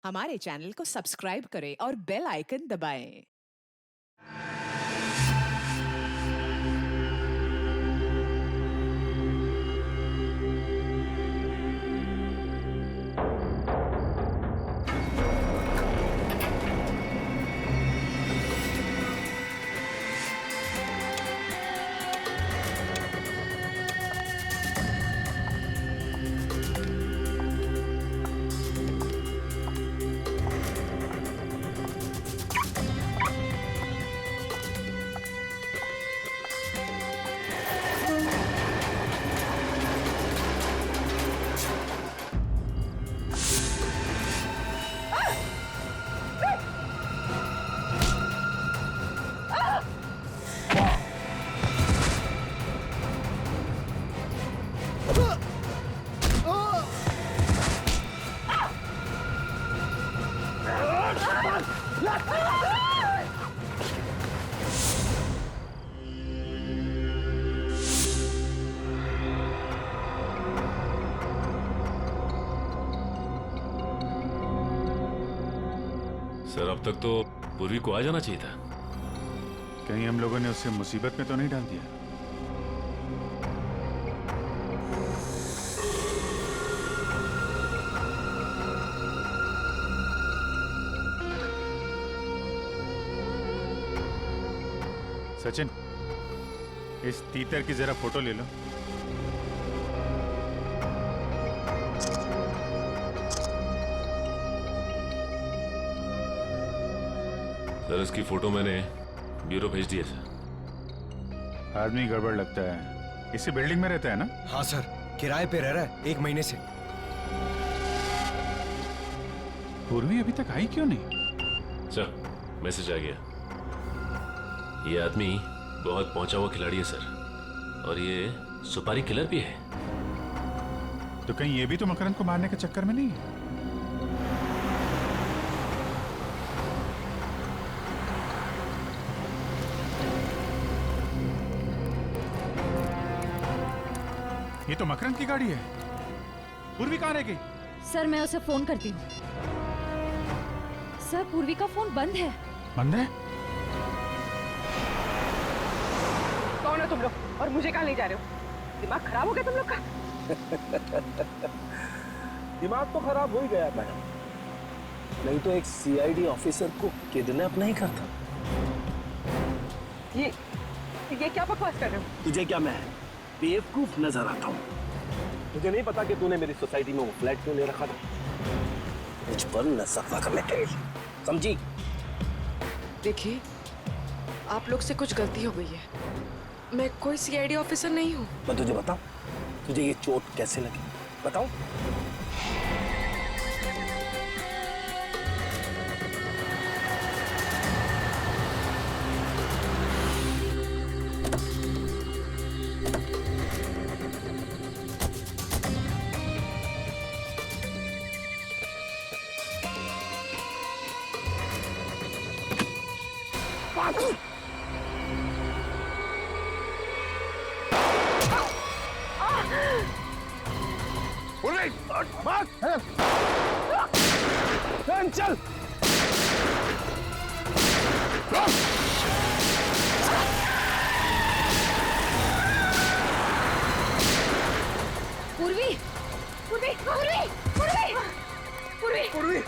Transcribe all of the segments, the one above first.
हमारे चैनल को सब्सक्राइब करें और बेल आइकन दबाएं। सर, अब तक तो पूर्वी को आ जाना चाहिए था। कहीं हम लोगों ने उसे मुसीबत में तो नहीं डाल दिया? सचिन, इस तीतर की जरा फोटो ले लो। सर, इसकी फोटो मैंने ब्यूरो भेज दी है सर। आदमी गड़बड़ लगता है। इसी बिल्डिंग में रहता है ना? हाँ सर, किराए पे रह रहा है 1 महीने से। पूर्वी अभी तक आई क्यों नहीं? सर, मैसेज आ गया। ये आदमी बहुत पहुंचा हुआ खिलाड़ी है सर, और ये सुपारी किलर भी है। तो कहीं ये भी तो मकरंद को मारने के चक्कर में नहीं है? ये तो मकरंद की गाड़ी है। पूर्वी कहाँ रह गई? सर, मैं उसे फोन करती हूँ। सर, पूर्वी का फोन बंद है। बंद है? कौन हो तुम लोग और मुझे कहाँ ले जा रहे हो? दिमाग खराब हो गया तुम लोग का? दिमाग तो खराब हो ही गया मैडम, नहीं तो एक सीआईडी ऑफिसर को किडनैप नहीं करता। ये क्या बकवास कर रहे हो? तुझे क्या मैं बेवकूफ नजर आता हूँ? मुझे नहीं पता कि तूने मेरी सोसाइटी में वो फ्लैट क्यों ले रखा था। मुझ पर नजर करने के लिए, समझी? देखिए, आप लोग से कुछ गलती हो गई है। मैं कोई सीआईडी ऑफिसर नहीं हूँ। मैं तुझे बताऊं, तुझे ये चोट कैसे लगी बताऊं? चल पूर्वी, पूर्वी, पूर्वी, पूर्वी, पूर्वी, पूर्वी,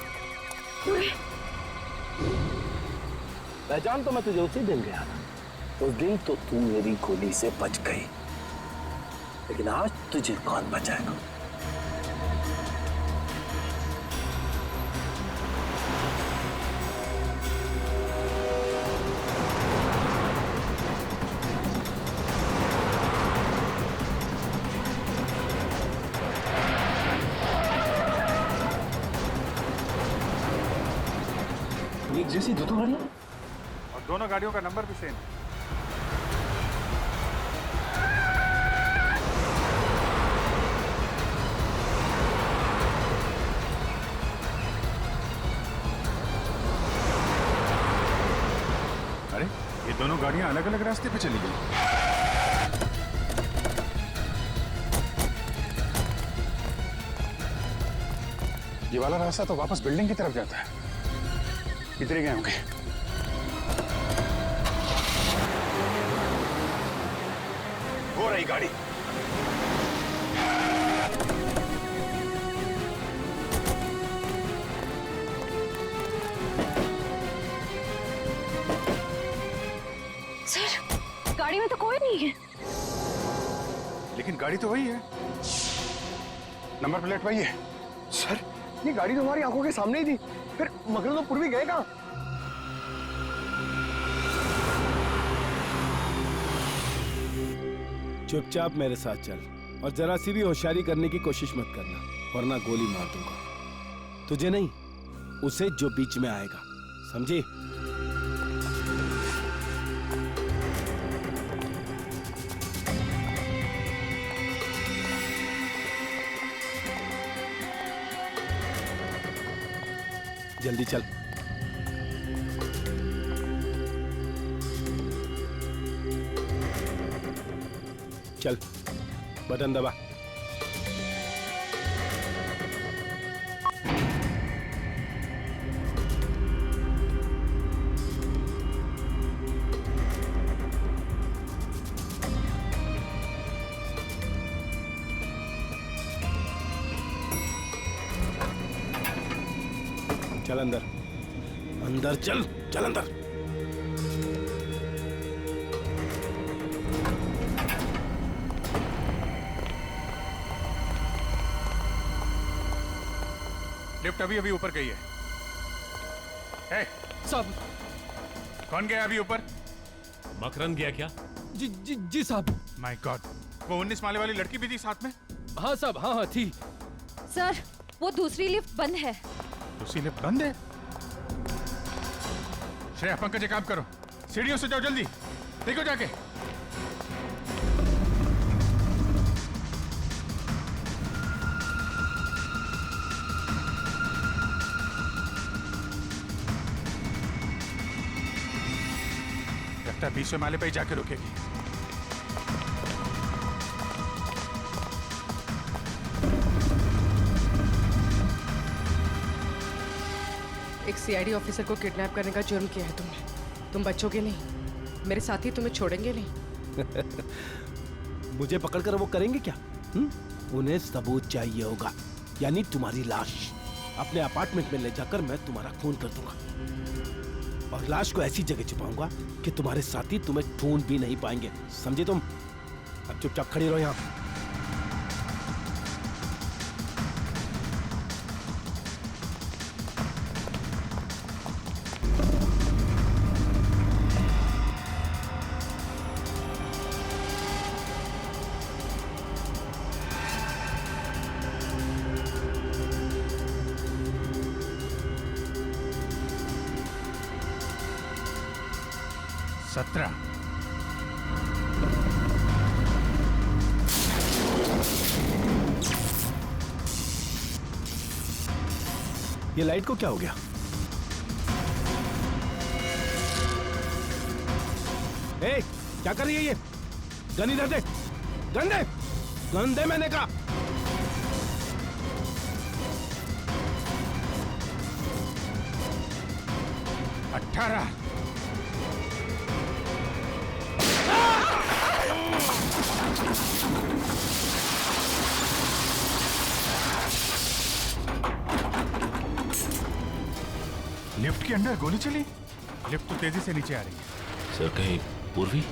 पूर्वी। पहचान तो मैं तुझे उसी दिन गया था। उस दिन तो तू मेरी गोली से बच गई, लेकिन आज तुझे कौन बचाएगा? एक जैसी दो गाड़ियां और दोनों गाड़ियों का नंबर भी सेम है। अरे, ये दोनों गाड़ियां अलग अलग रास्ते पे चली गई। ये वाला रास्ता तो वापस बिल्डिंग की तरफ जाता है। इधर ही गए होंगे। हो रही गाड़ी। सर गाड़ी में तो कोई नहीं है। लेकिन गाड़ी तो वही है, नंबर प्लेट वही है। सर ये गाड़ी तो हमारी आंखों के सामने ही थी, फिर मगर तो पूर्वी गए कहाँ? चुपचाप मेरे साथ चल और जरा सी भी होशियारी करने की कोशिश मत करना, वरना गोली मार दूंगा। तुझे नहीं, उसे जो बीच में आएगा, समझी? जल्दी चल। चल, बटन दबा। चल अंदर, अंदर चल, चल अंदर। लिफ्ट अभी अभी ऊपर गई है। ए, साहब। कौन गया अभी ऊपर? मकरंद गया क्या? जी साहब। माय गॉड, वो 19 माले वाली लड़की भी थी साथ में? हाँ साहब, हाँ थी। सर वो दूसरी लिफ्ट बंद है। दूसरी लिफ्ट बंद है? श्रेया, पंकज एक काम करो, सीढ़ियों से जाओ जल्दी, देखो जाके। लगता है 20वें माले पे ही जाके रुकेगी। एक सीआईडी ऑफिसर को किडनैप करने का जुर्म किया है तुमने। तुम बच्चोगे नहीं, मेरे साथी तुम्हें छोड़ेंगे नहीं। मुझे पकड़कर वो करेंगे क्या? उन्हें सबूत चाहिए होगा, यानी तुम्हारी लाश। अपने अपार्टमेंट में ले जाकर मैं तुम्हारा खून कर दूंगा और लाश को ऐसी जगह छुपाऊंगा कि तुम्हारे साथी तुम्हें ढूंढ भी नहीं पाएंगे, समझे तुम? अब चुपचाप खड़ी रहो यहाँ। ये लाइट को क्या हो गया? ए, क्या कर रही है ये? गन इधर दे, गन दे, गन दे मैंने कहा। अठारह। लिफ्ट के अंदर गोली चली? लिफ्ट तो तेजी से नीचे आ रही है। सर कहीं पूर्वी?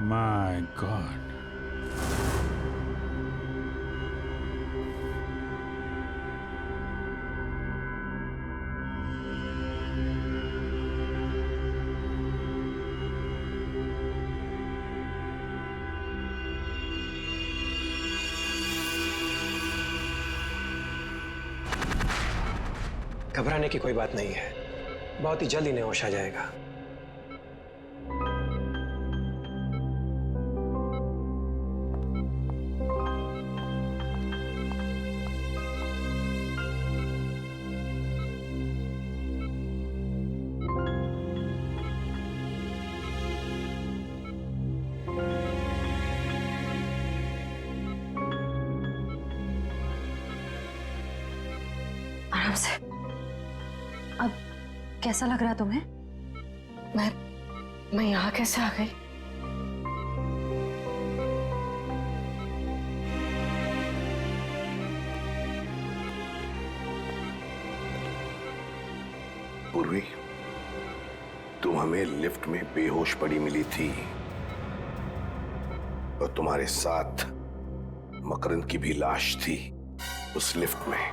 My God. घबराने की कोई बात नहीं है, बहुत ही जल्द इन्हें होश आ जाएगा। तरफ से। अब कैसा लग रहा है तुम्हें? मैं यहाँ कैसे आ गई? पूर्वी, तुम हमें लिफ्ट में बेहोश पड़ी मिली थी और तुम्हारे साथ मकरंद की भी लाश थी उस लिफ्ट में।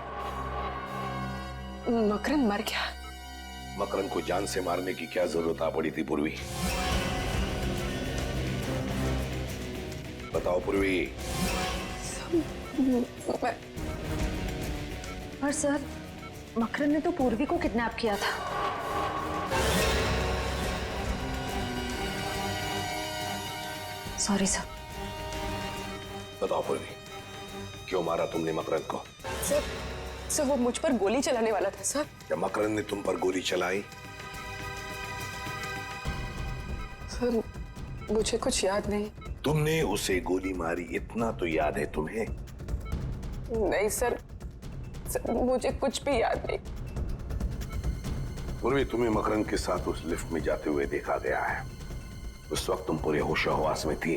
मकरंद मर गया? मकरंद को जान से मारने की क्या जरूरत आ पड़ी थी पूर्वी? बताओ पूर्वी। पर सर, मकरंद ने तो पूर्वी को किडनैप किया था। Sorry sir. बताओ पूर्वी, क्यों मारा तुमने मकरंद को? सर वो मुझ पर गोली चलाने वाला था सर। क्या मकरंद ने तुम पर गोली चलाई? सर मुझे कुछ याद नहीं। तुमने उसे गोली मारी इतना तो याद है तुम्हें? नहीं सर, मुझे कुछ भी याद नहीं। पूर्वी, तुम्हें मकरंद के साथ उस लिफ्ट में जाते हुए देखा गया है। उस वक्त तुम पूरे होशो-हवास में थी।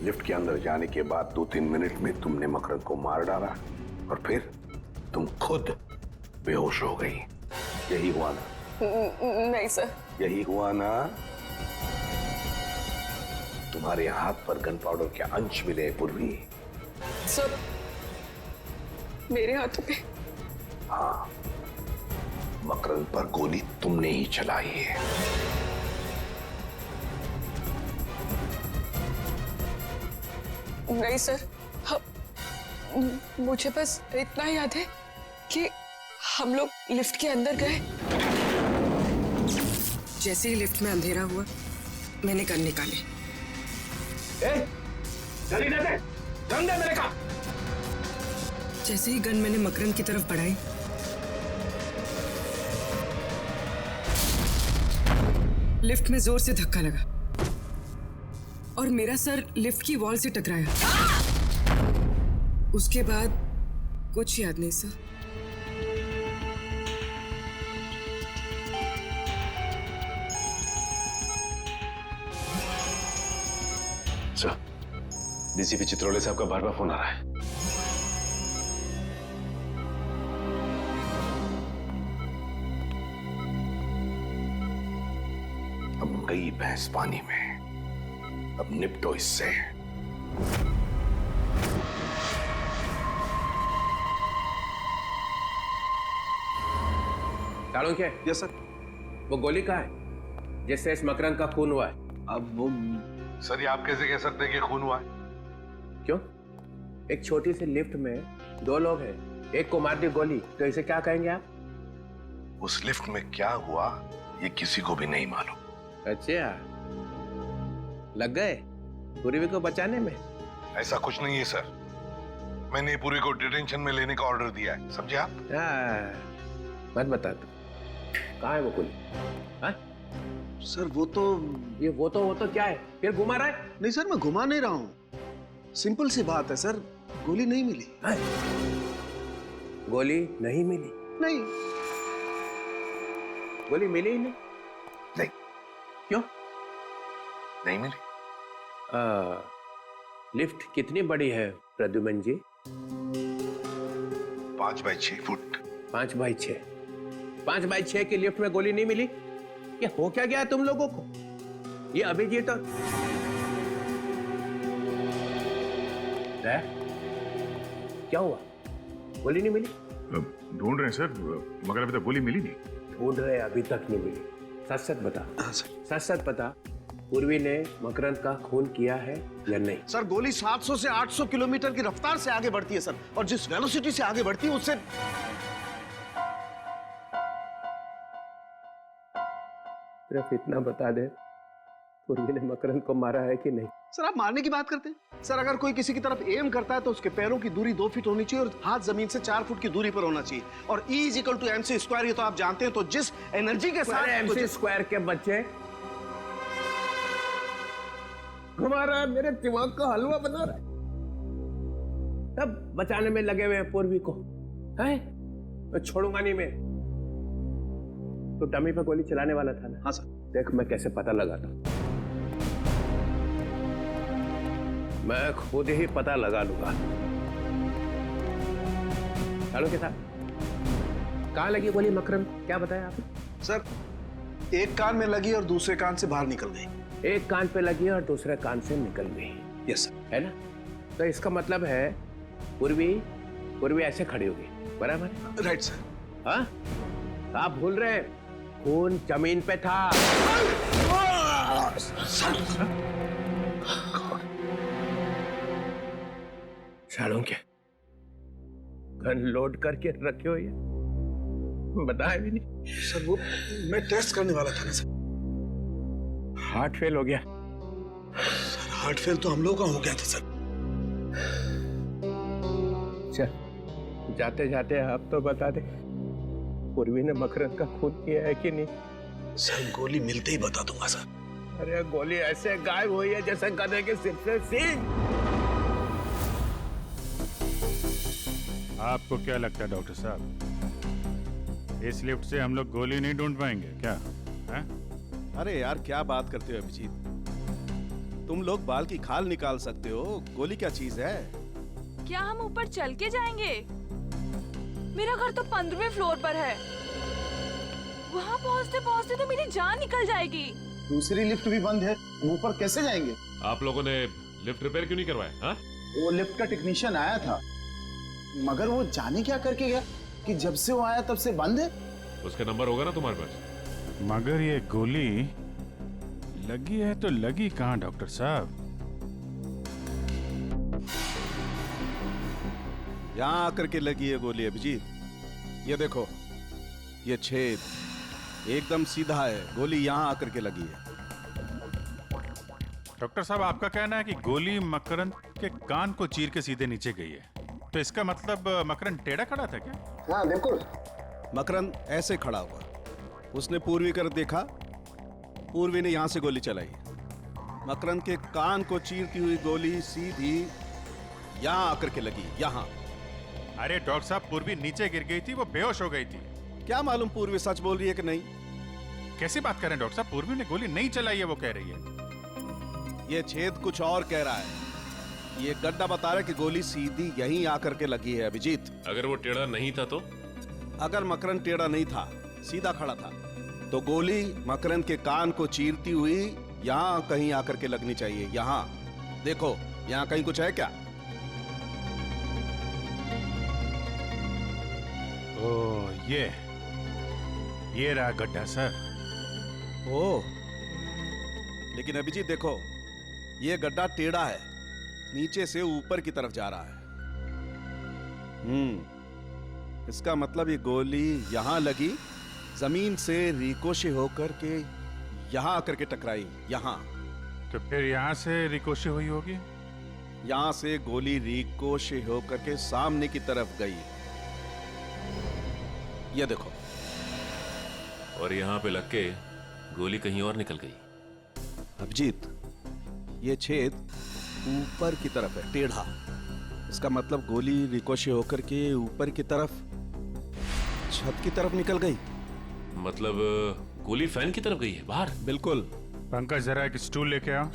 लिफ्ट के अंदर जाने के बाद 2-3 मिनट में तुमने मकरंद को मार डाला और फिर तुम खुद बेहोश हो गई। यही हुआ ना? नहीं सर। यही हुआ ना? तुम्हारे हाथ पर गन पाउडर के अंश मिले पूर्वी। सर मेरे हाथों पे? हाँ, मकरंद पर गोली तुमने ही चलाई है। नहीं सर, मुझे बस इतना याद है कि हम लोग लिफ्ट के अंदर गए। जैसे ही लिफ्ट में अंधेरा हुआ, मैंने गन निकाली। मेरे का। जैसे ही गन मैंने मकरंद की तरफ बढ़ाई, लिफ्ट में जोर से धक्का लगा और मेरा सर लिफ्ट की वॉल से टकराया। उसके बाद कुछ याद नहीं सर। सर, डीसीपी चित्रोले साहब का बार-बार फोन आ रहा है। अब गई भैंस पानी में, अब निपटो इससे। क्या? Yes sir. वो गोली कहाँ है जिससे इस मकरंद का खून हुआ है? अब वो सर, ये आप कैसे कह सकते हैं कि खून हुआ है? क्यों? एक छोटी सी लिफ्ट में 2 लोग हैं, एक को मार दी गोली, तो इसे क्या कहेंगे आप? उस लिफ्ट में क्या हुआ ये किसी को भी नहीं मालूम। अच्छा, लग गए पूर्वी को बचाने में? ऐसा कुछ नहीं है सर, मैंने पूर्वी को डिटेंशन में लेने का ऑर्डर दिया है, समझे आप? मत बता तू, कहाँ है वो गोली? हाँ? सर वो तो क्या है? फिर घुमा रहा है? नहीं सर, मैं घुमा नहीं रहा हूँ, सिंपल सी बात है सर, गोली नहीं मिली। गोली नहीं मिली? नहीं, गोली मिली ही नहीं? नहीं। क्यों नहीं मिली? लिफ्ट कितनी बड़ी है प्रद्युमन जी? 5 बाई 6 फुट। 5 बाई 6? 5 बाई 6 की लिफ्ट में गोली नहीं मिली? ये हो क्या गया तुम लोगों को? ये अभिजीत तो क्या हुआ? गोली नहीं मिली? ढूंढ रहे हैं सर, मगर अभी तक गोली मिली नहीं। ढूंढ रहे, अभी तक नहीं मिली। सच सच बता। सच सच बता, पूर्वी ने मकरंद का खून किया है या नहीं? सर गोली 700 से 800 किलोमीटर की रफ्तार से आगे बढ़ती है सर, और जिस वेलोसिटी से आगे बढ़ती है उससे। सिर्फ इतना बता दे, पूर्वी ने मकरंद को मारा है कि नहीं? सर आप मारने की बात करते हैं? सर अगर कोई किसी की तरफ एम करता है तो उसके पैरों की दूरी 2 फीट होनी चाहिए और हाथ जमीन से 4 फुट की दूरी पर होना चाहिए, और E = MC स्क्वायर, ये तो आप जानते हैं। तो जिस एनर्जी के साथ MC स्क्वायर के बच्चे घुमा रहा है, मेरे दिमाग का हलवा बना रहा है। सब बचाने में लगे हुए हैं पूर्वी को, है? मैं छोड़ूंगा नहीं मैं। तो डमी पे गोली चलाने वाला था ना? हाँ सर। देख मैं कैसे पता लगाता हूं। मैं खुद ही पता लगा लूंगा। चलो के साथ कहाँ लगी गोली मकरंद, क्या बताया आपने? सर, एक कान में लगी और दूसरे कान से बाहर निकल गई। एक कान पे लगी और दूसरे कान से निकल गई। Yes sir. है ना? तो इसका मतलब है पूर्वी ऐसे खड़ी होगी, बराबर? Right sir. हाँ? आप भूल रहे हैं, खून जमीन पे था। सालों के गन लोड करके रखे हो ये, बताया भी नहीं। सर वो मैं टेस्ट करने वाला था ना सर। हार्ट फेल हो गया। सर हार्ट फेल तो हम लोगों का हो गया था सर। चल जाते जाते आप तो बता दे, पूर्वी ने मकरंद का खून किया है कि नहीं? सर गोली मिलते ही बता दूंगा सर। अरे गोली ऐसे गायब हुई है जैसे गधे के सिर से सींग। आपको क्या लगता है डॉक्टर साहब, इस लिफ्ट से हम लोग गोली नहीं ढूंढ पाएंगे क्या? है? अरे यार क्या बात करते हो अभिजीत, तुम लोग बाल की खाल निकाल सकते हो, गोली क्या चीज है? क्या हम ऊपर चल के जाएंगे? मेरा घर तो 15वें फ्लोर पर है। वहाँ पहुँचते पहुँचते तो मेरी जान निकल जाएगी। दूसरी लिफ्ट भी बंद है, हम ऊपर कैसे जाएंगे? आप लोगों ने लिफ्ट रिपेयर क्यों नहीं करवाया? हाँ? वो लिफ्ट का टेक्नीशियन आया था, मगर वो जाने क्या करके गया कि जब से वो आया तब से बंद है। उसका नंबर होगा ना तुम्हारे पास? मगर ये गोली लगी है तो लगी कहाँ डॉक्टर साहब? यहाँ आकर के लगी है गोली अभिजीत। ये देखो, ये छेद एकदम सीधा है, गोली यहाँ आकर के लगी है। डॉक्टर साहब आपका कहना है कि गोली मकरंद के कान को चीर के सीधे नीचे गई है, तो इसका मतलब मकरंद टेढ़ा खड़ा था क्या? हाँ बिल्कुल। मकरंद ऐसे खड़ा हुआ, उसने पूर्वी कर देखा, पूर्वी ने यहाँ से गोली चलाई। मकरंद के कान को चीरती हुई गोली सीधी यहाँ आकर के लगी, यहाँ। अरे डॉक्टर साहब, पूर्वी नीचे गिर गई थी, वो बेहोश हो गई थी। क्या मालूम पूर्वी सच बोल रही है कि नहीं। कैसी बात कर रहे हैं डॉक्टर साहब? पूर्वी ने गोली नहीं चलाई है, वो कह रही है। ये छेद कुछ और कह रहा है। ये गड्ढा बता रहा है कि गोली सीधी यहीं आकर के लगी है अभिजीत। अगर वो टेढ़ा नहीं था तो? अगर मकरंद टेढ़ा नहीं था, सीधा खड़ा था, तो गोली मकरंद के कान को चीरती हुई यहाँ कहीं आकर के लगनी चाहिए। यहाँ देखो, यहाँ कहीं कुछ है क्या? ओह, ये रहा गड्ढा सर। ओह, लेकिन अभिजीत देखो, ये गड्ढा टेढ़ा है, नीचे से ऊपर की तरफ जा रहा है। इसका मतलब ये गोली यहां लगी, जमीन से रिकोशे होकर के यहां आकर के टकराई, यहां। तो फिर यहां से रिकोशे हुई होगी? यहां से गोली रिकोशे होकर के सामने की तरफ गई। ये देखो। और यहां पे लग के गोली कहीं और निकल गई। अभिजीत, ये छेद ऊपर की तरफ है, टेढ़ा। इसका मतलब गोली रिकोशे होकर के ऊपर की तरफ, छत की तरफ निकल गई। मतलब गोली फैन की तरफ गई है, बाहर? बिल्कुल। पंकज, जरा एक स्टूल लेके आओ।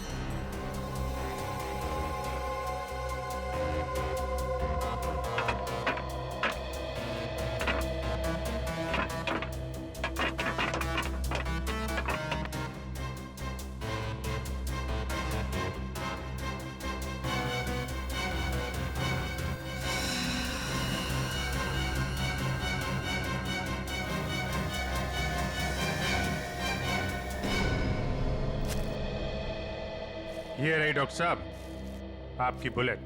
ये रही डॉक्टर साहब, आपकी बुलेट।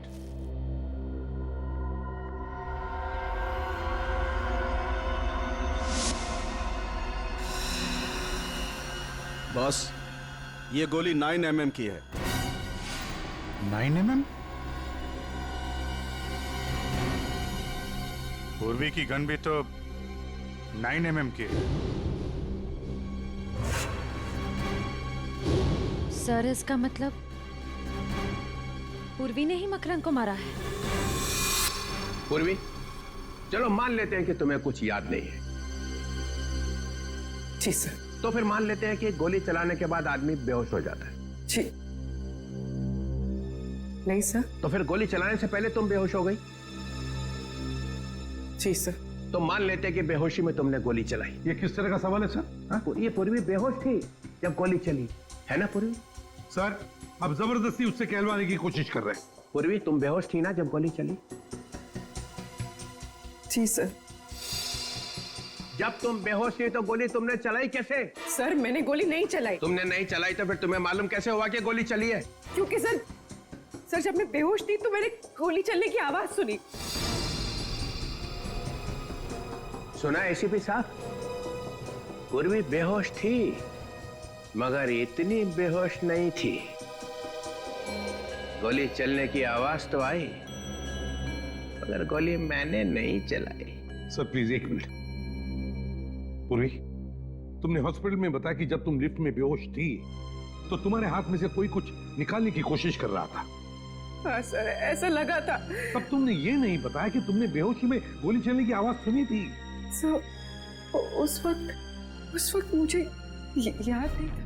बॉस, ये गोली 9 mm की है। 9 mm? पूर्वी की गन भी तो 9 mm की है। सर, इसका मतलब पूर्वी ने ही मकरंद को मारा है। पूर्वी, चलो मान लेते हैं कि तुम्हें कुछ याद नहीं है। जी सर। तो फिर मान लेते हैं कि गोली चलाने के बाद आदमी बेहोश हो जाता है। जी नहीं सर। तो फिर गोली चलाने से पहले तुम बेहोश हो गई? जी सर। तो मान लेते हैं कि बेहोशी में तुमने गोली चलाई। ये किस तरह का सवाल है सर? ये पूर्वी बेहोश थी जब गोली चली, है ना पूर्वी? सर अब जबरदस्ती उससे कहलवाने की कोशिश कर रहे हैं। पूर्वी तुम बेहोश थी ना जब गोली चली? जी सर। जब तुम बेहोश थी तो गोली तुमने चलाई कैसे? सर मैंने गोली नहीं चलाई। तुमने नहीं चलाई तो फिर तुम्हें मालूम कैसे हुआ कि गोली चली है? क्योंकि सर जब मैं बेहोश थी तो मैंने गोली चलने की आवाज सुनी। सुना एसीपी साहब? पूर्वी बेहोश थी मगर इतनी बेहोश नहीं थी। गोली चलने की आवाज तो आई मगर गोली मैंने नहीं चलाई। सर प्लीज एक मिनट। पूर्वी तुमने हॉस्पिटल में बताया कि जब तुम लिफ्ट में बेहोश थी तो तुम्हारे हाथ में से कोई कुछ निकालने की कोशिश कर रहा था। हाँ सर ऐसा लगा था। तब तुमने ये नहीं बताया कि तुमने बेहोशी में गोली चलने की आवाज सुनी थी। सर उस वक्त मुझे याद नहीं था।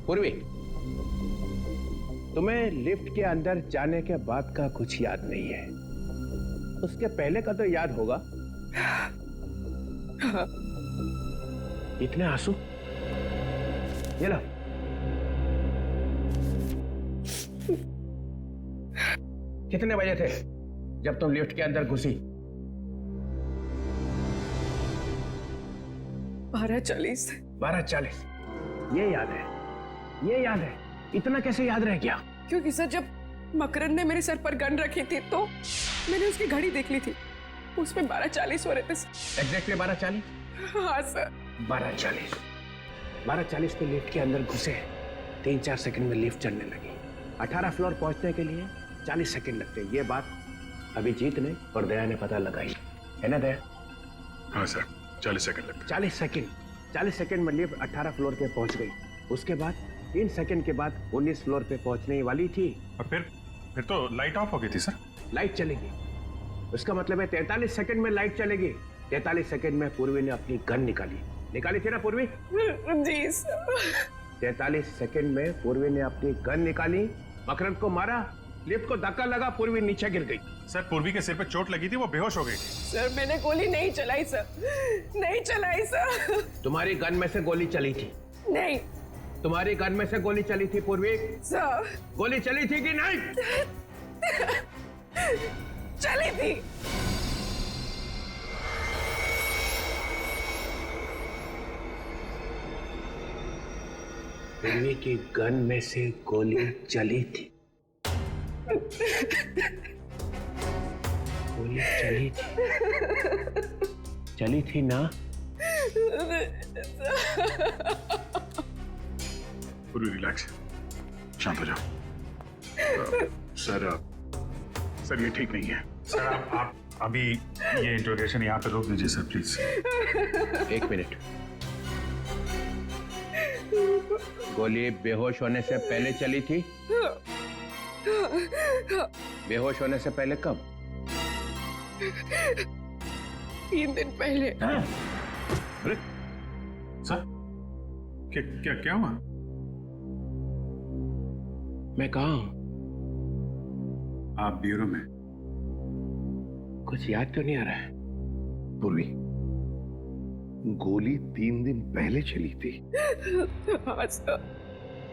पूर्वी तुम्हें लिफ्ट के अंदर जाने के बाद का कुछ याद नहीं है, उसके पहले का तो याद होगा। इतने आंसू? ये लो। कितने बजे थे जब तुम लिफ्ट के अंदर घुसी? 12:40। 12:40। ये याद है, ये याद है। इतना कैसे याद रह गया? क्योंकि सर जब मकरंद ने मेरे सर पर गन रखी थी तो मैंने उसकी घड़ी देख ली थी, उसमें 12:40 हो रहे थे। एग्जैक्टली 12:40? हाँ सर। 12:40। 12:40 पे लिफ्ट के अंदर घुसे, 3-4 सेकंड में लिफ्ट चलने लगी। 18 फ्लोर पहुंचने के लिए 40 सेकंड लगते। ये बात अभिजीत ने और दया ने पता लगाई, है ना दया? हाँ सर 40 सेकंड लगते। 40 सेकंड में लिफ्ट 18 फ्लोर पे पहुंच गई। उसके बाद 3 सेकंड के बाद 19 फ्लोर पे पहुंचने वाली थी। और फिर तो लाइट ऑफ हो गई थी सर। लाइट चलेगी, उसका मतलब है 43 सेकंड में लाइट चलेगी। 43 सेकंड में पूर्वी ने अपनी गन निकाली थी ना पूर्वी? जी सर। 43 सेकंड में पूर्वी ने अपनी गन निकाली, मकरंद को मारा, लिफ्ट को धक्का लगा, पूर्वी नीचे गिर गई। सर पूर्वी के सिर पे चोट लगी थी, वो बेहोश हो गई थी। सर मैंने गोली नहीं चलाई सर, नहीं चलाई सर। तुम्हारी गन में से गोली चली थी? नहीं। तुम्हारी गन में से गोली चली थी पूर्वी? सर गोली चली थी कि नहीं? चली थी। पूर्वी की गन में से गोली चली थी। गोली चली थी ना? पूरी रिलैक्स, शांत हो जाओ। सर ये ठीक नहीं है। सर आप अभी ये इंट्रोगेशन यहाँ पे रोक दीजिए सर प्लीज। 1 मिनट। गोली बेहोश होने से पहले चली थी? बेहोश होने से पहले कब? 3 दिन पहले। अरे सर क्या हुआ? मैं कहाँ हूं? आप ब्यूरो में। कुछ याद क्यों नहीं आ रहा है? पूर्वी गोली 3 दिन पहले चली थी।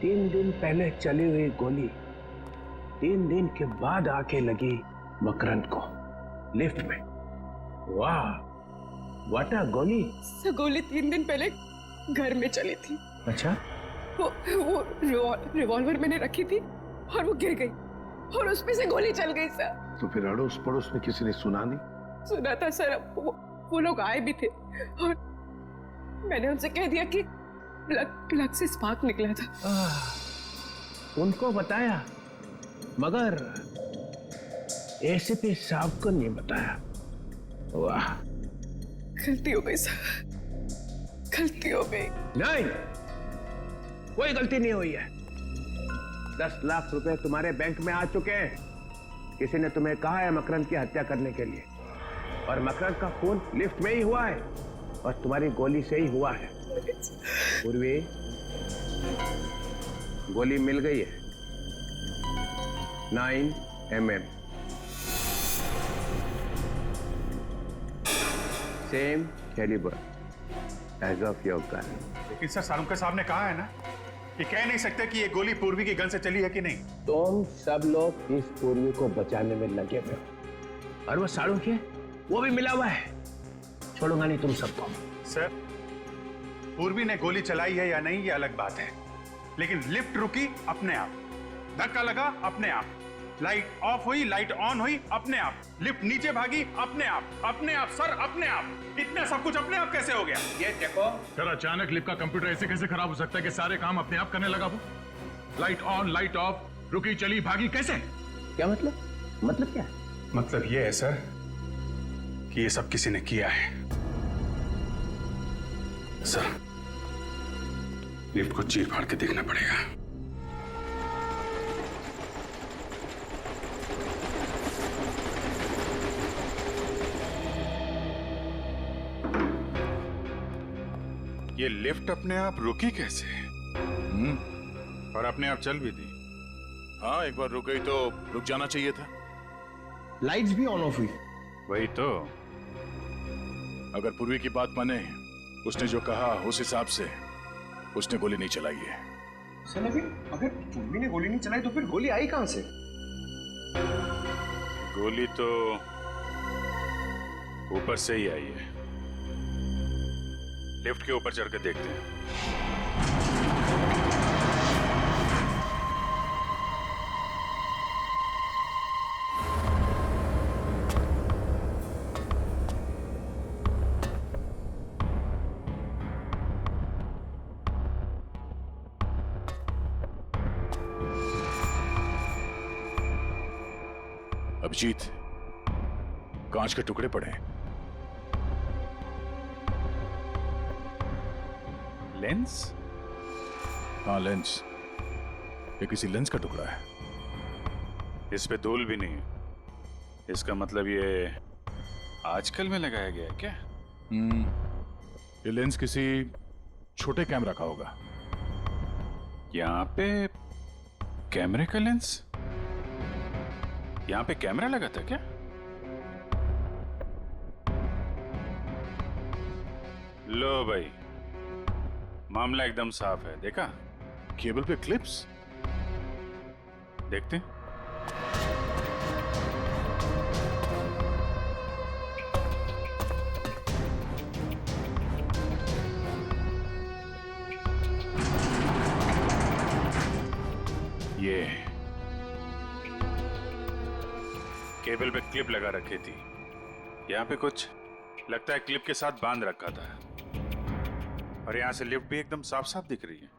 3 दिन पहले चली हुई गोली 3 दिन के बाद आके लगी मकरंद को लिफ्ट में। वाह व्हाट अ गोली। गोली 3 दिन पहले घर में चली थी। अच्छा? वो रिवॉल्वर मैंने रखी थी और वो गिर गई और उसमें से गोली चल गई सर। तो फिर अड़ोस पड़ोस में किसी ने सुना नहीं? सुना था सर, वो लोग आए भी थे और मैंने उनसे कह दिया कि प्लग से स्पार्क निकला था। उनको बताया मगर एसीपी साहब को नहीं बताया। वाह गलती हो गई सर, गलती हो गई। नहीं कोई गलती नहीं हुई है। 10 लाख रुपए तुम्हारे बैंक में आ चुके हैं। किसी ने तुम्हें कहा है मकरंद की हत्या करने के लिए और मकरंद का खून लिफ्ट में ही हुआ है और तुम्हारी गोली से ही हुआ है। पूर्वी, गोली मिल गई है 9 mm, same calibre as of your gun. लेकिन सर सारुंका साहब ने कहा है ना कि कह नहीं सकते कि ये गोली पूर्वी की गन से चली है कि नहीं। तुम सब लोग इस पूर्वी को बचाने में लगे हुए हो और वो सारुंके वो भी मिला हुआ है। छोड़ूंगा नहीं तुम सबको। सर पूर्वी ने गोली चलाई है या नहीं ये अलग बात है, लेकिन लिफ्ट रुकी अपने आप, धक्का लगा अपने आप, लाइट ऑफ हुई लाइट ऑन हुई अपने आप, लिफ्ट नीचे भागी अपने आप सर अपने आप। इतना सब कुछ अपने आप कैसे हो गया? ये देखो सर, अचानक लिफ्ट का कंप्यूटर ऐसे कैसे खराब हो सकता है कि सारे काम अपने आप करने लगा? वो लाइट ऑन लाइट ऑफ, रुकी चली भागी, कैसे? क्या मतलब क्या है? मतलब ये है सर कि ये सब किसी ने किया है। सर लिफ्ट को चीर फाड़ के देखना पड़ेगा। ये लिफ्ट अपने आप रुकी कैसे? और अपने आप चल भी दी। हाँ, एक बार रुक गई तो रुक जाना चाहिए था। लाइट्स भी ऑन ऑफ हुई। वही तो। अगर पूर्वी की बात माने, उसने जो कहा उस हिसाब से उसने गोली नहीं चलाई है। सर अगर पूर्वी ने गोली नहीं चलाई तो फिर गोली आई कहां से? गोली तो ऊपर से ही आई है। लिफ्ट के ऊपर चढ़कर देखते हैं। अभिजीत, कांच के टुकड़े पड़े। लेंस? हाँ, लेंस। ये किसी लेंस का टुकड़ा है। इस पे धूल भी नहीं है। इसका मतलब ये आजकल में लगाया गया है क्या? ये लेंस किसी छोटे कैमरा का होगा। यहाँ पे कैमरे का लेंस? यहाँ पे कैमरा लगा था क्या? लो भाई, मामला एकदम साफ है। देखा? केबल पे क्लिप्स? देखते हैं। ये केबल पे क्लिप लगा रखी थी। यहाँ पे कुछ लगता है क्लिप के साथ बांध रखा था। और यहाँ से लिफ्ट भी एकदम साफ साफ दिख रही है।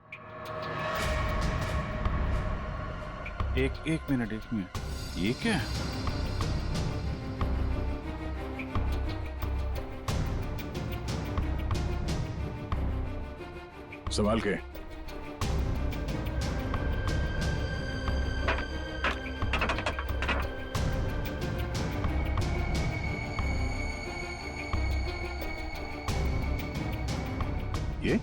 एक मिनट ये क्या है? संभाल के। ये?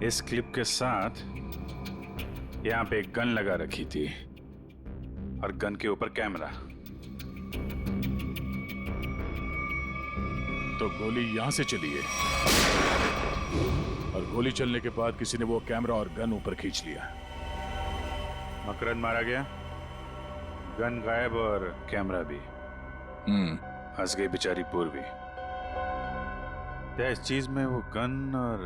इस क्लिप के साथ यहाँ पे एक गन लगा रखी थी और गन के ऊपर कैमरा। तो गोली यहां से चली है और गोली चलने के बाद किसी ने वो कैमरा और गन ऊपर खींच लिया। मकरंद मारा गया, गन गायब और कैमरा भी। हंस गई बेचारी पूर्वी। इस चीज में वो गन और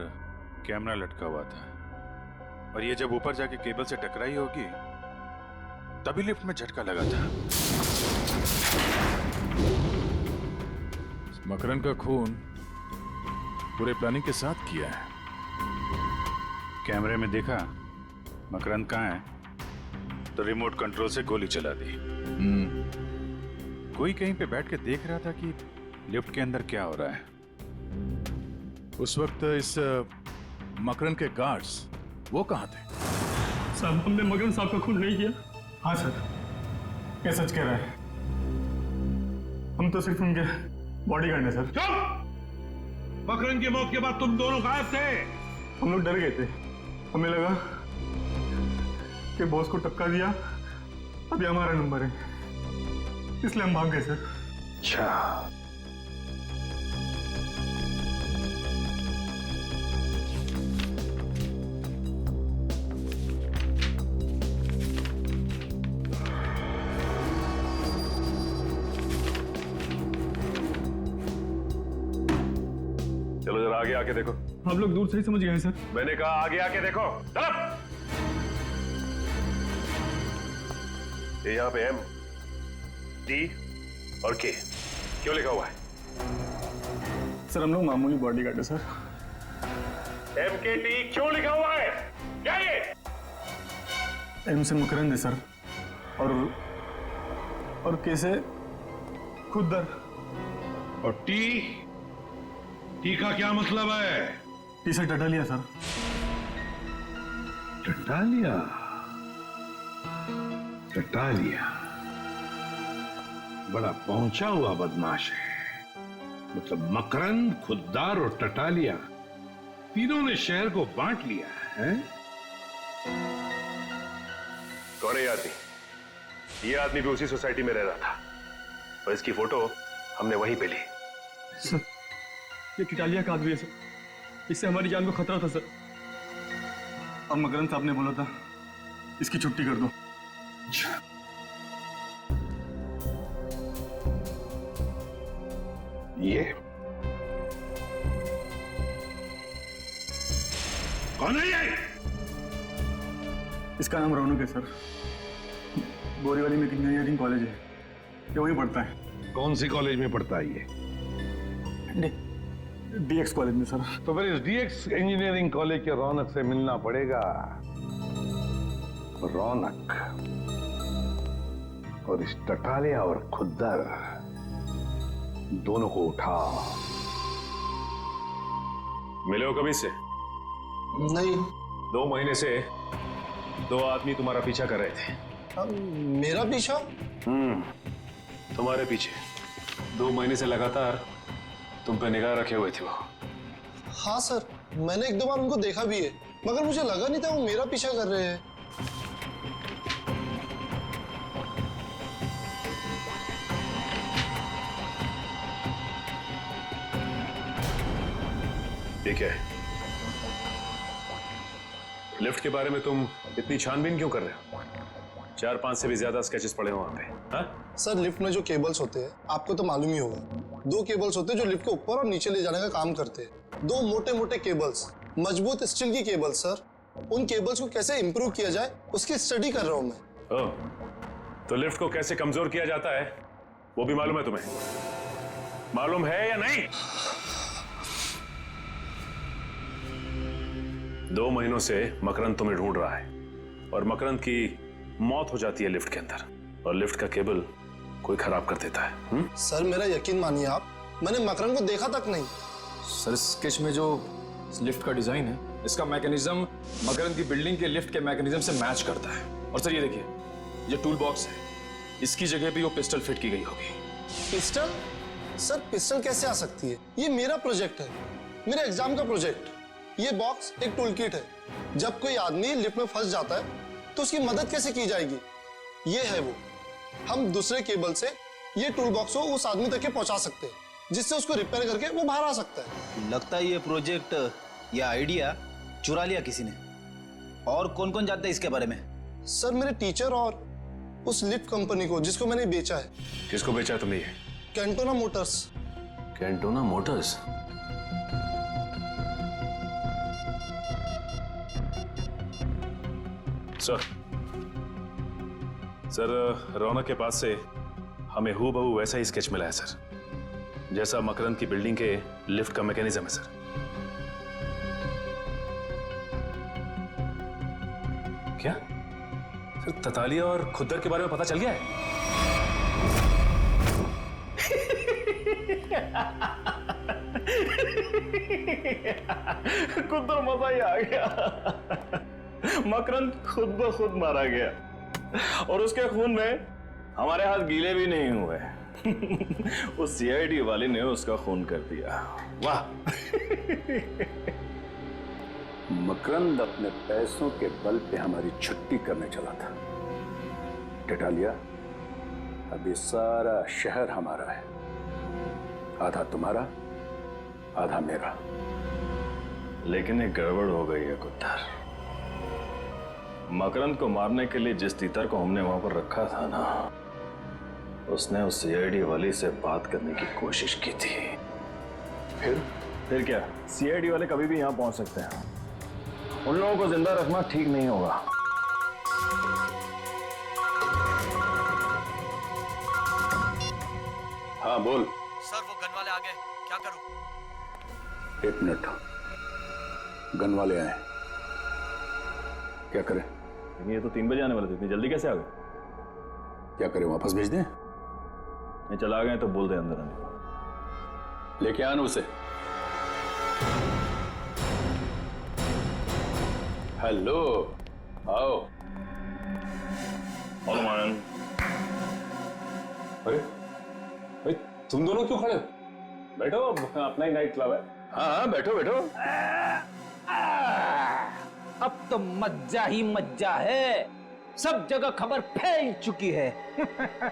कैमरा लटका हुआ था और ये जब ऊपर जाके केबल से टकराई होगी तभी लिफ्ट में झटका लगा था। मकरंद का खून पूरे प्लानिंग के साथ किया है। कैमरे में देखा मकरंद कहाँ है तो रिमोट कंट्रोल से गोली चला दी। कोई कहीं पे बैठ के देख रहा था कि लिफ्ट के अंदर क्या हो रहा है। उस वक्त इस मकरंद के गार्ड्स वो कहाँ थे? साहब, हमने मकरंद साहब का खून नहीं किया। हाँ सर, ये सच कह रहा है। हम तो सिर्फ उनके बॉडीगार्ड हैं सर। चुप! मकरन की मौत के बाद तुम दोनों गायब थे। हम लोग डर गए थे, हमें लगा कि बॉस को टक्का दिया, अभी हमारा नंबर है, इसलिए हम भाग गए सर। अच्छा, चलो जरा आगे आके देखो। आप लोग दूर से ही समझ गए हैं सर। मैंने कहा आगे आके देखो। चलो। ये यहाँ पे M, D और K क्यों लिखा हुआ है? सर हम लोग मामूली बॉडीगार्ड है सर। MKT क्यों लिखा हुआ है? क्या ये? M से मकरंद है सर, और K से खुद्दर। और टी का क्या मतलब है? टी से टटालिया सर। टटालिया? टटालिया बड़ा पहुंचा हुआ बदमाश है। मतलब मकरंद, खुद्दार और टटालिया तीनों ने शहर को बांट लिया है। कौन है ये आदमी? ये आदमी भी उसी सोसाइटी में रह रहा था और इसकी फोटो हमने वहीं पे ली। सर ये टिटालिया का आदमी है सर, इससे हमारी जान को खतरा था सर, और मकरंद साहब ने बोला था इसकी छुट्टी कर दो। ये कौन है ये? इसका नाम रौनक है सर, बोरीवली में इंजीनियरिंग कॉलेज है, ये वहीं पढ़ता है। कौन सी कॉलेज में पढ़ता है ये? DX कॉलेज में सर। तो फिर इस DX इंजीनियरिंग कॉलेज के रौनक से मिलना पड़ेगा। रौनक और इस टटालिया और खुद्दर दोनों को उठा। मिले हो कभी से? नहीं। 2 महीने से 2 आदमी तुम्हारा पीछा कर रहे थे। मेरा पीछा? तुम्हारे पीछे 2 महीने से लगातार तुम पे निगाह रखे हुए थे वो। हाँ सर, मैंने 1-2 बार उनको देखा भी है, मगर मुझे लगा नहीं था वो मेरा पीछा कर रहे हैं। ठीक है, लिफ्ट के बारे में तुम इतनी छानबीन क्यों कर रहे हो? 4-5 से भी ज्यादा स्केचेस पड़े हो वहां पे। हाँ? सर लिफ्ट में जो केबल्स होते हैं आपको तो मालूम ही होगा, 2 केबल्स होते हैं जो लिफ्ट के ऊपर और नीचे ले जाने का काम करते हैं। 2 मोटे मोटे केबल्स, मजबूत स्टील की केबल्स सर। उन केबल्स को कैसे इंप्रूव किया जाए उसकी स्टडी कर रहा हूं मैं। तो लिफ्ट को कैसे कमजोर किया जाता है वो भी मालूम है तुम्हें? मालूम है या नहीं? 2 महीनों से मकरंद तुम्हें ढूंढ रहा है और मकरंद की मौत हो जाती है लिफ्ट के अंदर, और लिफ्ट का केबल कोई खराब कर देता है। सर मेरा यकीन मानिए आप, मैंने मकरंद को देखा तक नहीं। सर स्केच में जो लिफ्ट का डिजाइन है, इसका मैकेनिज्म मकरंद की बिल्डिंग के लिफ्ट के मैकेनिज्म से मैच करता है। और सर ये देखिए, ये टूल बॉक्स है, इसकी जगह पे वो पिस्टल फिट की गई होगी। पिस्टल? सर पिस्टल कैसे आ सकती है? ये मेरा प्रोजेक्ट है, मेरे एग्जाम का प्रोजेक्ट। ये बॉक्स एक टूल किट है, जब कोई आदमी लिफ्ट में फंस जाता है तो उसकी मदद कैसे की जाएगी, ये है वो। हम दूसरे केबल से ये टूल बॉक्स को उस आदमी तक के पहुंचा सकते हैं, जिससे उसको रिपेयर करके वो बाहर आ सकता है। लगता है ये प्रोजेक्ट या आइडिया चुरा लिया किसी ने। और कौन कौन जानता है इसके बारे में? सर मेरे टीचर और उस लिफ्ट कंपनी को जिसको मैंने बेचा है। किसको बेचा है तुमने ये? Cantona Motors. Cantona Motors? Sir Raunak के पास से हमें हूबहू वैसा ही स्केच मिला है सर, जैसा मकरंद की बिल्डिंग के लिफ्ट का मैकेनिज्म है सर। क्या सर ततालिया और खुद्दर के बारे में पता चल गया है? खुद तो मजा ही आ गया। मकरंद खुद ब खुद मारा गया। और उसके खून में हमारे हाथ गीले भी नहीं हुए। उस सीआईडी वाले ने उसका खून कर दिया। वाह। मकरंद अपने पैसों के बल पे हमारी छुट्टी करने चला था। टिटालिया, अब ये सारा शहर हमारा है, आधा तुम्हारा आधा मेरा। लेकिन एक गड़बड़ हो गई है कुत्तर। मकरंद को मारने के लिए जिस तीतर को हमने वहां पर रखा था ना, उसने उस सीआईडी वाली से बात करने की कोशिश की थी। फिर क्या? सीआईडी वाले कभी भी यहां पहुंच सकते हैं। उन लोगों को जिंदा रखना ठीक नहीं होगा। हाँ बोल। सर वो गन वाले आ गए, क्या करूं? 1 मिनट, गन वाले आए, क्या करें? ये तो 3 बजे आने वाले थे, इतनी जल्दी कैसे आ गए? क्या करें, वापस भेज दें? नहीं, चला गए तो बोल दे अंदर आने। लेके आना उसे। हेलो, आओ। अरे तुम दोनों क्यों खड़े हो? बैठो, अपना ही नाइट क्लब है। हाँ बैठो बैठो। अब तो मज्जा ही मज्जा है, सब जगह खबर फैल चुकी है।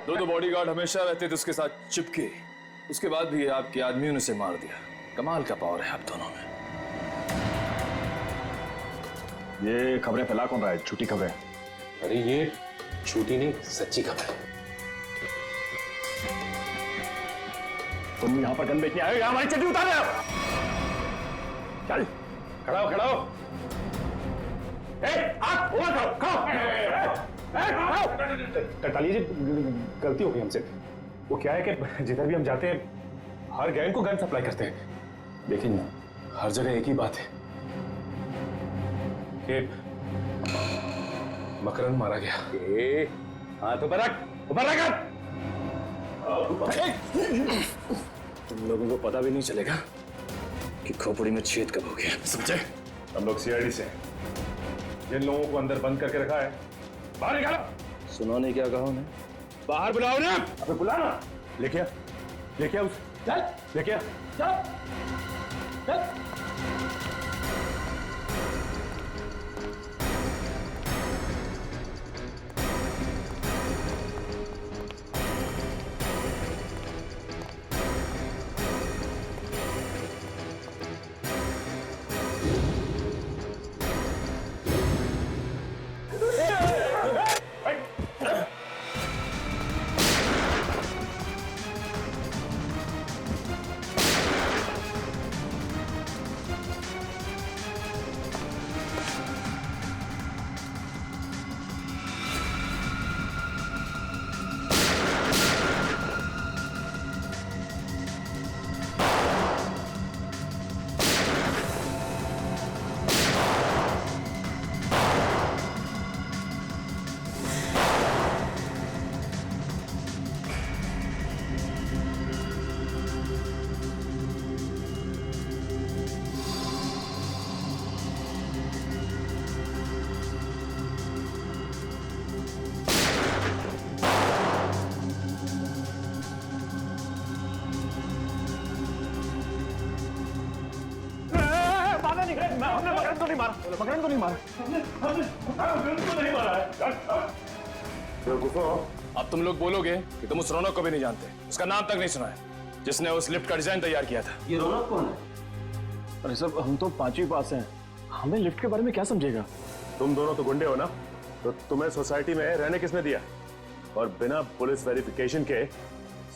दो बॉडीगार्ड हमेशा रहते थे उसके साथ चिपके, उसके बाद भी आपके आदमियों ने उसे मार दिया। कमाल का पावर है आप दोनों में। ये खबरें फैला कौन रहा है? झूठी खबरें। अरे ये झूठी नहीं, सच्ची खबर है। तुम यहाँ पर गन बेचने आए हो या हमारी चड्डी उतार रहे हो? चल खड़ा हो, खड़ा हो। टटाली जी, गलती हो गई हमसे। वो क्या है कि जिधर भी हम जाते हैं हर गैंग को गन सप्लाई करते हैं। लेकिन हर जगह एक ही बात है कि मकरंद मारा गया। हाथ ऊपर रख, ऊपर रख। तुम लोगों को पता भी नहीं चलेगा कि खोपड़ी में छेद कब हो गया, समझे? हम लोग सीआईडी से हैं। जिन लोगों को अंदर बंद करके रखा है बाहर निकालो। सुना नहीं क्या कहा उन्हें? बाहर बुलाओ ना। अबे बुलाना। लेके आ, लेके आ उसे। चल, लेके आ। चल, चल। हमने मकरंद को नहीं मारा, मकरंद को नहीं मारा। अब तुम लोग बोलोगे कि तुम उस रौनक को भी नहीं जानते, उसका नाम तक नहीं सुना है, जिसने उस लिफ्ट का डिजाइन तैयार किया था। ये रौनक कौन है? अरे सब हम तो 5वीं पास हैं, हमें लिफ्ट के बारे में क्या समझेगा? तुम दोनों तो गुंडे हो ना, तो तुम्हें सोसाइटी में रहने किसने दिया? और बिना पुलिस वेरिफिकेशन के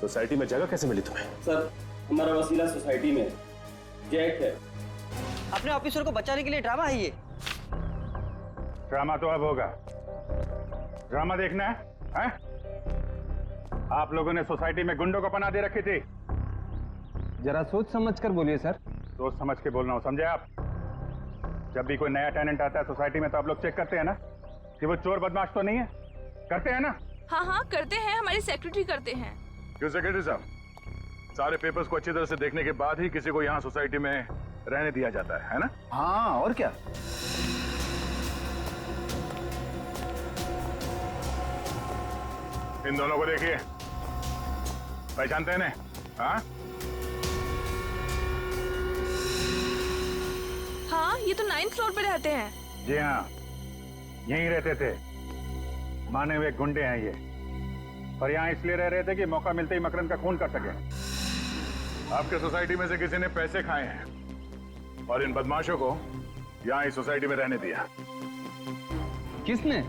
सोसाइटी में जगह कैसे मिली तुम्हें? सर, हमारा वसीला सोसाइटी में जैक है। अपने ऑफिसर को बचाने के लिए ड्रामा है ये। ड्रामा तो अब होगा। ड्रामा देखना है, हैं? आप लोगों ने सोसाइटी में गुंडों को पनाह दे रखी थी। जरा सोच समझ कर बोलिए सर। सोच समझ के बोल रहा हूँ, समझे आप? जब भी कोई नया टेनेंट आता है सोसाइटी में तो आप लोग चेक करते हैं ना कि वो चोर बदमाश तो नहीं है? करते हैं ना? हाँ हाँ करते हैं, हमारी सेक्रेटरी करते हैं। क्यों सेक्रेटरी साहब? सारे पेपर्स को अच्छी तरह से देखने के बाद ही किसी को यहाँ सोसाइटी में रहने दिया जाता है ना? हाँ, और क्या। इन दोनों को देखिए, पहचानते हैं इन्हें? हाँ? हाँ, ये तो 9th फ्लोर पे रहते हैं। जी हाँ, यहीं रहते थे। माने हुए गुंडे हैं ये, और यहाँ इसलिए रह रहे थे कि मौका मिलते ही मकरंद का खून कर सके। आपके सोसाइटी में से किसी ने पैसे खाए हैं और इन बदमाशों को यहाँ इस सोसाइटी में रहने दिया। किसने?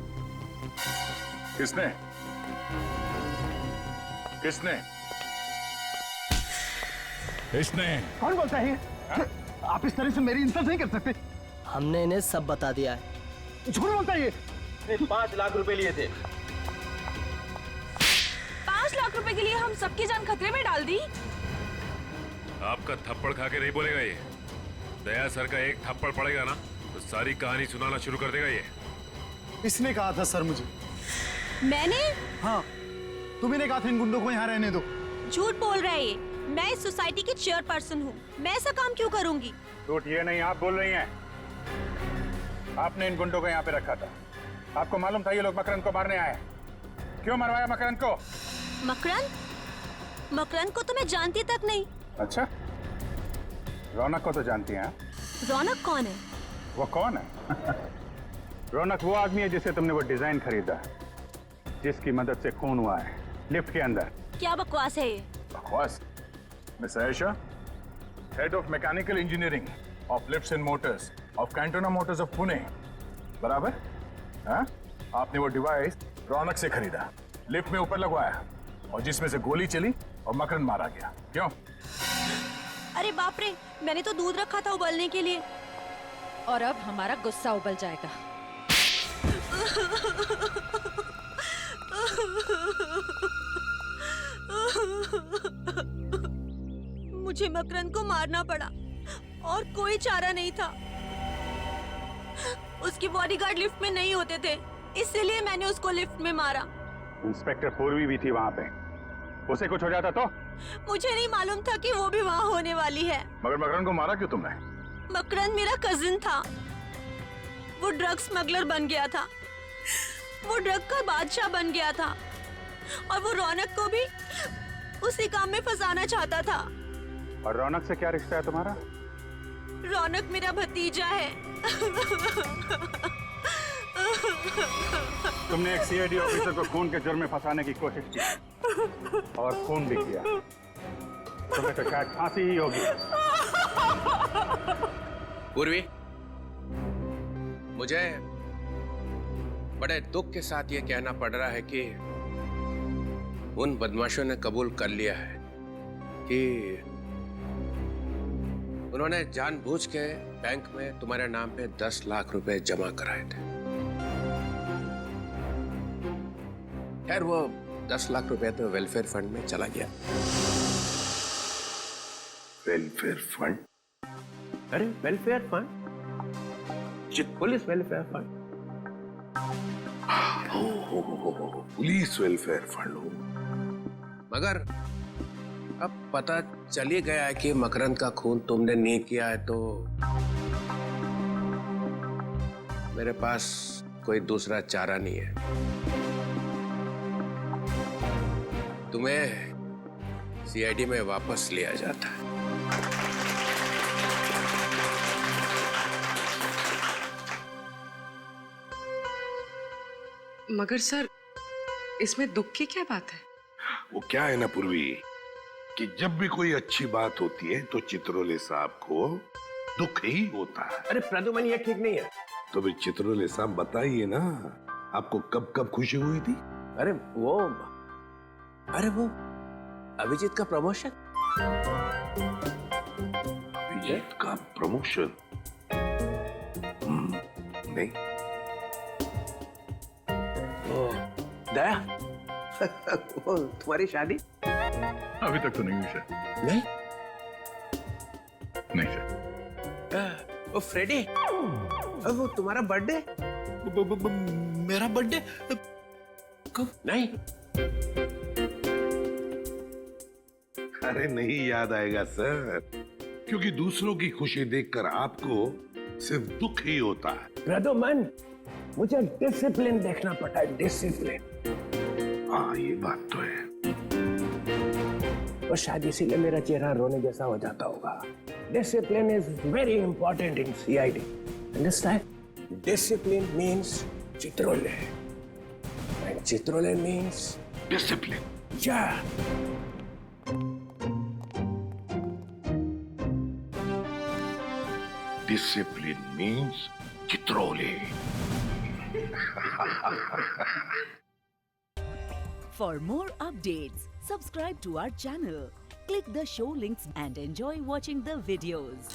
किसने? किसने? इसने। कौन बोलता है? आप इस तरह से मेरी इंसल्ट नहीं कर सकते। हमने इन्हें सब बता दिया है। झूठ बोलता है ये। 5 लाख रुपए लिए थे। 5 लाख रुपए के लिए हम सबकी जान खतरे में डाल दी। आपका थप्पड़ खा के नहीं बोलेगा ये। दया सर का एक थप्पड़ पड़ेगा ना तो सारी कहानी सुनाना शुरू कर देगा ये। इसने कहा था सर मुझे। मैंने? हाँ, तुम्ही ने कहा था इन गुंडों को यहाँ रहने दो। झूठ बोल रहा है ये। मैं इस सोसाइटी की चेयरपर्सन हूँ, मैं ऐसा काम क्यों करूँगी? झूठ ये नहीं, आप बोल रही हैं। आपने इन गुंडों को यहाँ पे रखा था। आपको मालूम था ये लोग मकरंद को मारने आए। क्यों मरवाया मकरंद को? मकरंद? मकरंद को तो मैं जानती तक नहीं। अच्छा, रौनक को तो जानती हैं। रौनक कौन है? वो कौन है? रौनक वो आदमी है जिसे तुमने वो डिजाइन खरीदा, जिसकी मदद से खून हुआ है लिफ्ट के अंदर। क्या बकवास है ये? बकवास? Miss Ayesha, head of mechanical engineering of lifts and Motors of Cantona Motors of Pune, बराबर? हाँ? आपने वो डिवाइस रौनक से खरीदा, लिफ्ट में ऊपर लगवाया और जिसमें से गोली चली और मकरंद मारा गया। क्यों? अरे बाप रे, मैंने तो दूध रखा था उबलने के लिए। और अब हमारा गुस्सा उबल जाएगा। मुझे मकरंद को मारना पड़ा और कोई चारा नहीं था। उसके बॉडीगार्ड लिफ्ट में नहीं होते थे, इसलिए मैंने उसको लिफ्ट में मारा। इंस्पेक्टर पूर्वी भी थी वहाँ पे, उसे कुछ हो जाता तो? मुझे नहीं मालूम था कि वो भी वहाँ होने वाली है। मगर मकरंद को मारा क्यों तुमने? मकरंद मेरा कजिन था, वो ड्रग स्मगलर बन गया था, वो ड्रग का बादशाह बन गया था और वो रौनक को भी उसी काम में फंसाना चाहता था। और रौनक से क्या रिश्ता है तुम्हारा? रौनक मेरा भतीजा है। तुमने एक सीआईडी ऑफिसर को खून के जुर्म में फंसाने की कोशिश की और खून भी किया। तुम्हें तो शायद फांसी ही होगी। पूर्वी, मुझे बड़े दुख के साथ ये कहना पड़ रहा है कि उन बदमाशों ने कबूल कर लिया है कि उन्होंने जानबूझ के बैंक में तुम्हारे नाम पे 10 लाख रुपए जमा कराए थे। खैर, वो 10 लाख रुपए तो वेलफेयर फंड में चला गया। Welfare fund? अरे welfare fund, police welfare fund. Police welfare fund हो। मगर अब पता चल ही गया है कि मकरंद का खून तुमने नहीं किया है, तो मेरे पास कोई दूसरा चारा नहीं है। तुम्हें सीआईडी में वापस लिया जाता है। मगर सर, इसमें दुख की क्या बात है? वो क्या है ना पूर्वी, कि जब भी कोई अच्छी बात होती है तो चित्रोले साहब को दुख ही होता है। अरे प्रदुमन, ये ठीक नहीं है। तो भी चित्रोले साहब बताइए ना, आपको कब कब खुशी हुई थी? अरे वो अभिजीत का प्रमोशन। अभिजीत का प्रमोशन? नहीं। दया, वो तुम्हारी शादी? अभी तक तो नहीं हुई सर। नहीं? नहीं सर। वो फ्रेडी, वो तुम्हारा बर्थडे? मेरा बर्थडे कब? नहीं। अरे नहीं याद आएगा सर, क्योंकि दूसरों की खुशी देखकर आपको सिर्फ दुख ही होता है। प्रदुमन, मुझे डिसिप्लिन देखना पड़ता है, डिसिप्लिन। हाँ ये बात तो है। और शायद इसीलिए मेरा चेहरा रोने जैसा हो जाता होगा। Discipline is very important in CID. Understand? Discipline means Chitrole and Chitrole means discipline. या discipline means Chitrole. For more updates, subscribe to our channel, click the show links and enjoy watching the videos.